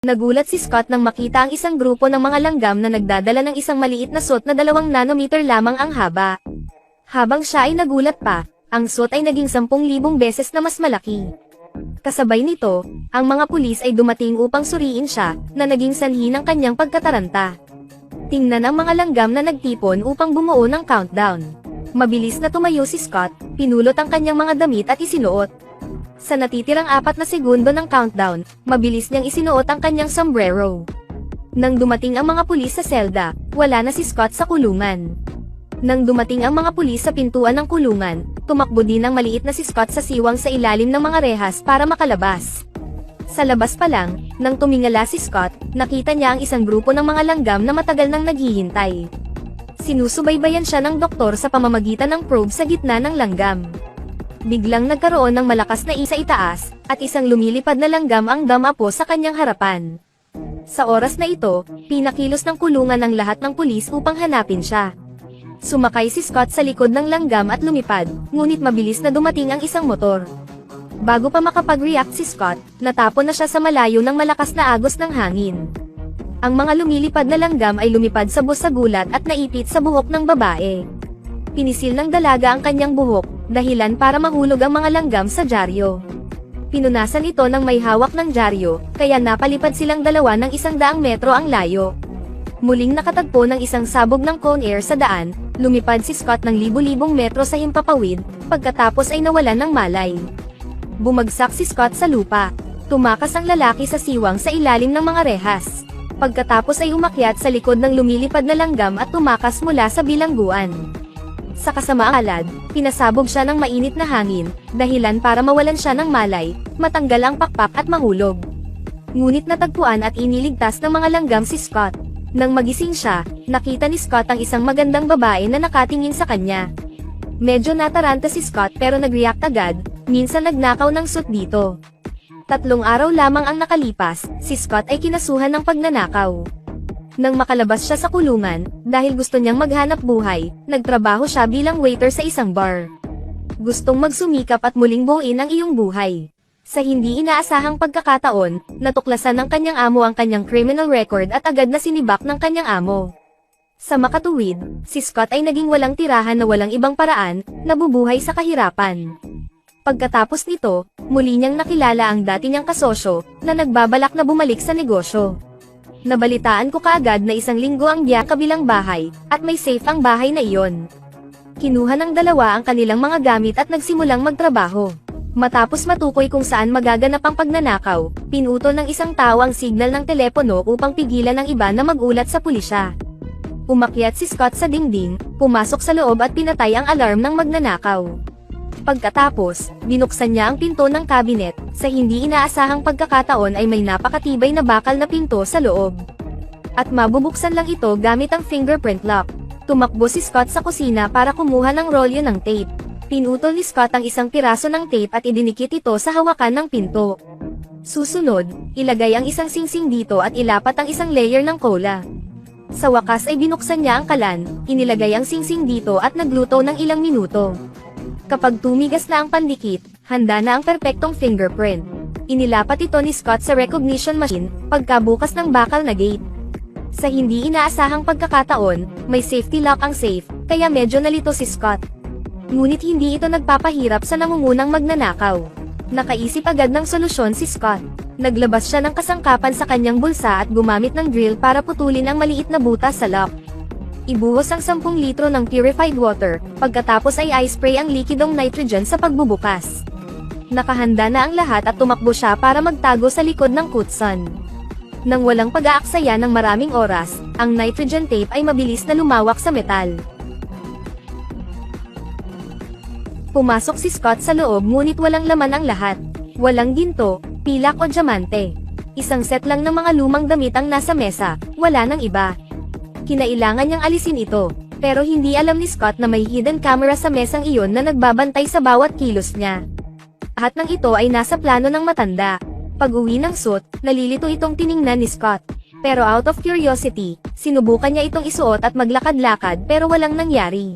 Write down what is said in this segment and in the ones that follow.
Nagulat si Scott nang makita ang isang grupo ng mga langgam na nagdadala ng isang maliit na suit na 2 nanometer lamang ang haba. Habang siya ay nagulat pa, ang suit ay naging 10,000 beses na mas malaki. Kasabay nito, ang mga pulis ay dumating upang suriin siya, na naging sanhi ng kanyang pagkataranta. Tingnan ang mga langgam na nagtipon upang bumuo ng countdown. Mabilis na tumayo si Scott, pinulot ang kanyang mga damit at isinuot. Sa natitirang 4 na segundo ng countdown, mabilis niyang isinuot ang kanyang sombrero. Nang dumating ang mga pulis sa selda, wala na si Scott sa kulungan. Nang dumating ang mga pulis sa pintuan ng kulungan, tumakbo din ang maliit na si Scott sa siwang sa ilalim ng mga rehas para makalabas. Sa labas pa lang, nang tumingala si Scott, nakita niya ang isang grupo ng mga langgam na matagal nang naghihintay. Sinusubaybayan siya ng doktor sa pamamagitan ng probe sa gitna ng langgam. Biglang nagkaroon ng malakas na isa itaas, at isang lumilipad na langgam ang damapo sa kanyang harapan. Sa oras na ito, pinakilos ng kulungan ang lahat ng pulis upang hanapin siya. Sumakay si Scott sa likod ng langgam at lumipad, ngunit mabilis na dumating ang isang motor. Bago pa makapag-react si Scott, natapon na siya sa malayo ng malakas na agos ng hangin. Ang mga lumilipad na langgam ay lumipad sa bus sa gulat at naipit sa buhok ng babae. Pinisil ng dalaga ang kanyang buhok, dahilan para mahulog ang mga langgam sa dyaryo. Pinunasan ito ng may hawak ng dyaryo, kaya napalipad silang dalawa ng 100 metro ang layo. Muling nakatagpo ng isang sabog ng cone air sa daan, lumipad si Scott ng libu-libong metro sa himpapawid, pagkatapos ay nawalan ng malay. Bumagsak si Scott sa lupa. Tumakas ang lalaki sa siwang sa ilalim ng mga rehas. Pagkatapos ay umakyat sa likod ng lumilipad na langgam at tumakas mula sa bilangguan. Sa kasamaang palad, pinasabog siya ng mainit na hangin, dahilan para mawalan siya ng malay, matanggal ang pakpak at mahulog. Ngunit natagpuan at iniligtas ng mga langgam si Scott. Nang magising siya, nakita ni Scott ang isang magandang babae na nakatingin sa kanya. Medyo nataranta si Scott pero nag-react agad, minsan nagnakaw ng suit dito. 3 araw lamang ang nakalipas, si Scott ay kinasuhan ng pagnanakaw. Nang makalabas siya sa kulungan, dahil gusto niyang maghanap buhay, nagtrabaho siya bilang waiter sa isang bar. Gustong magsumikap at muling buuin ang iyong buhay. Sa hindi inaasahang pagkakataon, natuklasan ng kanyang amo ang kanyang criminal record at agad na sinibak ng kanyang amo. Sa makatuwid, si Scott ay naging walang tirahan na walang ibang paraan, nabubuhay sa kahirapan. Pagkatapos nito, muli niyang nakilala ang dati niyang kasosyo, na nagbabalak na bumalik sa negosyo. Nabalitaan ko kaagad na 1 linggo ang biyak kabilang bahay, at may safe ang bahay na iyon. Kinuha ng dalawa ang kanilang mga gamit at nagsimulang magtrabaho. Matapos matukoy kung saan magaganap ang pagnanakaw, pinutol ng isang tao ang signal ng telepono upang pigilan ng iba na magulat sa pulisya. Umakyat si Scott sa dingding, pumasok sa loob at pinatay ang alarm ng magnanakaw. Pagkatapos, binuksan niya ang pinto ng cabinet, sa hindi inaasahang pagkakataon ay may napakatibay na bakal na pinto sa loob. At mabubuksan lang ito gamit ang fingerprint lock. Tumakbo si Scott sa kusina para kumuha ng rolyo ng tape. Pinutol ni Scott ang isang piraso ng tape at idinikit ito sa hawakan ng pinto. Susunod, ilagay ang isang singsing dito at ilapat ang isang layer ng cola. Sa wakas ay binuksan niya ang kalan, inilagay ang singsing dito at nagluto ng ilang minuto. Kapag tumigas na ang pandikit, handa na ang perpektong fingerprint. Inilapat ito ni Scott sa recognition machine, pagkabukas ng bakal na gate. Sa hindi inaasahang pagkakataon, may safety lock ang safe, kaya medyo nalito si Scott. Ngunit hindi ito nagpapahirap sa nangungunang magnanakaw. Nakaisip agad ng solusyon si Scott. Naglabas siya ng kasangkapan sa kanyang bulsa at gumamit ng drill para putulin ang maliit na butas sa lock. Ibuhos ang 10 litro ng purified water, pagkatapos ay i-spray ang likidong nitrogen sa pagbubukas. Nakahanda na ang lahat at tumakbo siya para magtago sa likod ng kutson. Nang walang pag-aaksaya ng maraming oras, ang nitrogen tape ay mabilis na lumawak sa metal. Pumasok si Scott sa loob ngunit walang laman ang lahat. Walang ginto, pilak o diamante. Isang set lang ng mga lumang damit ang nasa mesa, wala nang iba. Kinailangan niyang alisin ito, pero hindi alam ni Scott na may hidden camera sa mesang iyon na nagbabantay sa bawat kilos niya. Lahat ng ito ay nasa plano ng matanda. Pag-uwi ng suit, nalilito itong tiningnan ni Scott. Pero out of curiosity, sinubukan niya itong isuot at maglakad-lakad pero walang nangyari.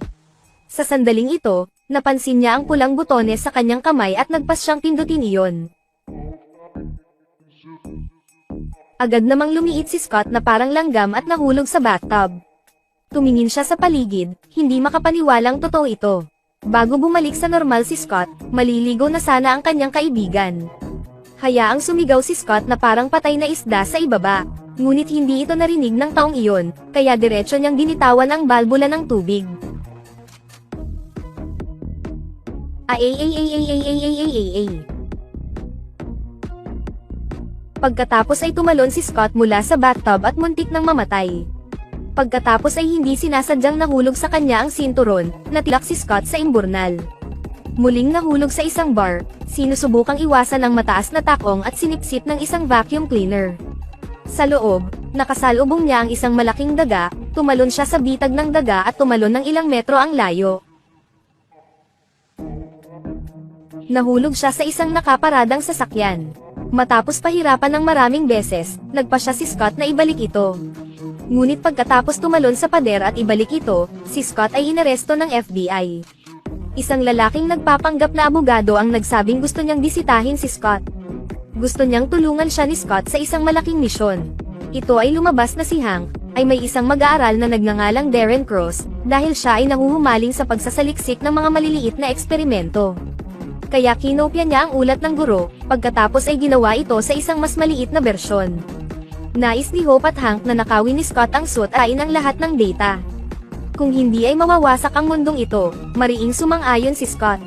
Sa sandaling ito, napansin niya ang pulang butones sa kanyang kamay at nagpas siyang pindutin iyon. Agad namang lumiit si Scott na parang langgam at nahulog sa bathtub. Tumingin siya sa paligid, hindi makapaniwalang totoo ito. Bago bumalik sa normal si Scott, maliligo na sana ang kanyang kaibigan. Hayaang sumigaw si Scott na parang patay na isda sa ibaba. Ngunit hindi ito narinig ng taong iyon, kaya diretso niyang binitawan ang balbula ng tubig. Pagkatapos ay tumalon si Scott mula sa bathtub at muntik nang mamatay. Pagkatapos ay hindi sinasadyang nahulog sa kanya ang sinturon, natilak si Scott sa imburnal. Muling nahulog sa isang bar, sinusubukang iwasan ang mataas na takong at sinipsip ng isang vacuum cleaner. Sa loob, nakasalubong niya ang isang malaking daga, tumalon siya sa bitag ng daga at tumalon ng ilang metro ang layo. Nahulog siya sa isang nakaparadang sasakyan. Matapos pahirapan ng maraming beses, nagpa siya si Scott na ibalik ito. Ngunit pagkatapos tumalon sa pader at ibalik ito, si Scott ay inaresto ng FBI. Isang lalaking nagpapanggap na abogado ang nagsabing gusto niyang bisitahin si Scott. Gusto niyang tulungan siya ni Scott sa isang malaking misyon. Ito ay lumabas na si Hank, ay may isang mag-aaral na nagngangalang Darren Cross, dahil siya ay nahuhumaling sa pagsasaliksik ng mga maliliit na eksperimento. Kaya kinopya niya ang ulat ng guro, pagkatapos ay ginawa ito sa isang mas maliit na bersyon. Nais ni Hope at Hank na nakawin ni Scott ang suit at ang lahat ng data. Kung hindi ay mawawasak ang mundong ito, mariing sumang-ayon si Scott.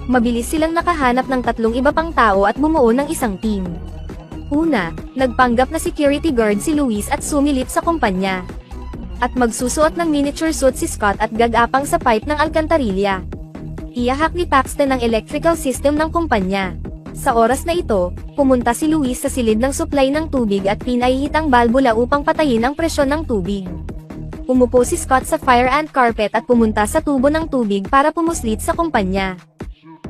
Mabilis silang nakahanap ng 3 iba pang tao at bumuo ng isang team. Una, nagpanggap na security guard si Luis at sumilip sa kumpanya. At magsusuot ng miniature suit si Scott at gagapang sa pipe ng alkantarilya. Iahak ni Paxton ang electrical system ng kumpanya. Sa oras na ito, pumunta si Luis sa silid ng supply ng tubig at pinahihit ang balbula upang patayin ang presyon ng tubig. Umupo si Scott sa fire ant carpet at pumunta sa tubo ng tubig para pumuslit sa kumpanya.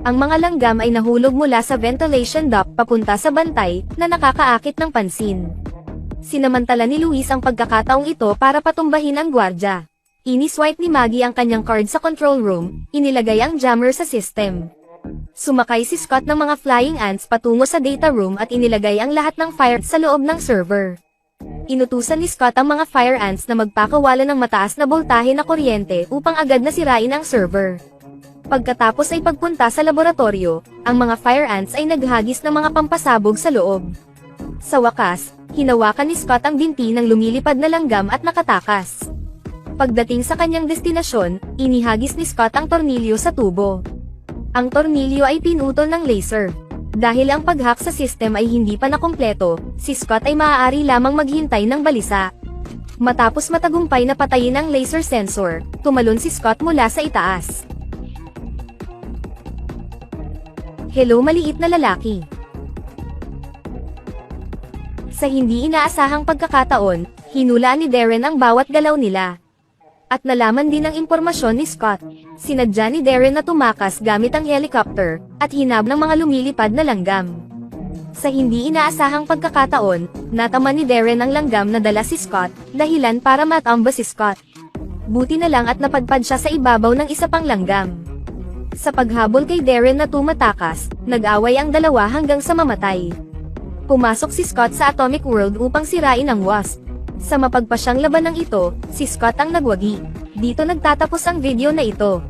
Ang mga langgam ay nahulog mula sa ventilation duct papunta sa bantay, na nakakaakit ng pansin. Sinamantala ni Luis ang pagkakataong ito para patumbahin ang gwardya. Iniswipe ni Maggie ang kanyang card sa control room, inilagay ang jammer sa system. Sumakay si Scott ng mga flying ants patungo sa data room at inilagay ang lahat ng fire sa loob ng server. Inutusan ni Scott ang mga fire ants na magpakawala ng mataas na boltahe na kuryente upang agad na sirain ang server. Pagkatapos ay pagpunta sa laboratorio, ang mga fire ants ay naghagis ng mga pampasabog sa loob. Sa wakas, hinawakan ni Scott ang binti ng lumilipad na langgam at nakatakas. Pagdating sa kanyang destinasyon, inihagis ni Scott ang tornilyo sa tubo. Ang tornilyo ay pinutol ng laser. Dahil ang paghak sa system ay hindi pa nakumpleto, si Scott ay maaari lamang maghintay ng balisa. Matapos matagumpay na patayin ang laser sensor, tumalon si Scott mula sa itaas. Hello maliit na lalaki. Sa hindi inaasahang pagkakataon, hinulaan ni Darren ang bawat galaw nila. At nalaman din ang impormasyon ni Scott. Sinadya ni Darren na tumakas gamit ang helicopter, at hinab ng mga lumilipad na langgam. Sa hindi inaasahang pagkakataon, natama ni Darren ang langgam na dala si Scott, dahilan para matamba si Scott. Buti na lang at napadpad siya sa ibabaw ng isa pang langgam. Sa paghabol kay Darren na tumatakas, nag-away ang dalawa hanggang sa mamatay. Pumasok si Scott sa Atomic World upang sirain ang Wasp. Sa mapagpasyang labanang ito, si Scott ang nagwagi. Dito nagtatapos ang video na ito.